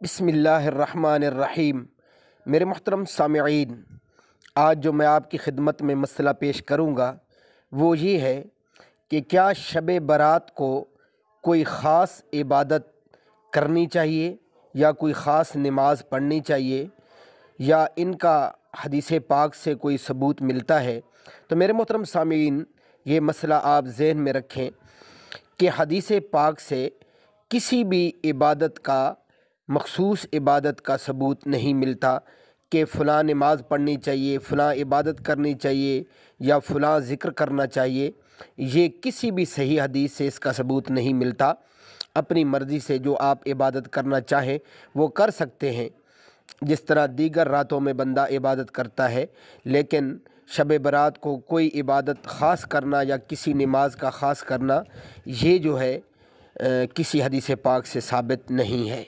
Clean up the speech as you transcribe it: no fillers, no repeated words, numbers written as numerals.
बिस्मिल्लाहिर्रहमानिर्रहीम। मेरे मोहतरम सामिईन, आज जो मैं आपकी खिदमत में मसला पेश करूँगा वो ये है कि क्या शब बारात को कोई ख़ास इबादत करनी चाहिए या कोई ख़ास नमाज पढ़नी चाहिए या इनका हदीस पाक से कोई सबूत मिलता है। तो मेरे मोहतरम सामिईन, ये मसला आप ज़हन में रखें कि हदीस पाक से किसी भी इबादत का मखसूस इबादत का सबूत नहीं मिलता कि फ़लाँ नमाज पढ़नी चाहिए, फ़लाँ इबादत करनी चाहिए या फ़लाँ ज़िक्र करना चाहिए। ये किसी भी सही हदीस से इसका सबूत नहीं मिलता। अपनी मर्ज़ी से जो आप इबादत करना चाहें वो कर सकते हैं, जिस तरह दीगर रातों में बंदा इबादत करता है, लेकिन शब बारात को कोई इबादत ख़ास करना या किसी नमाज का ख़ास करना ये जो है किसी हदीस पाक से साबित नहीं है।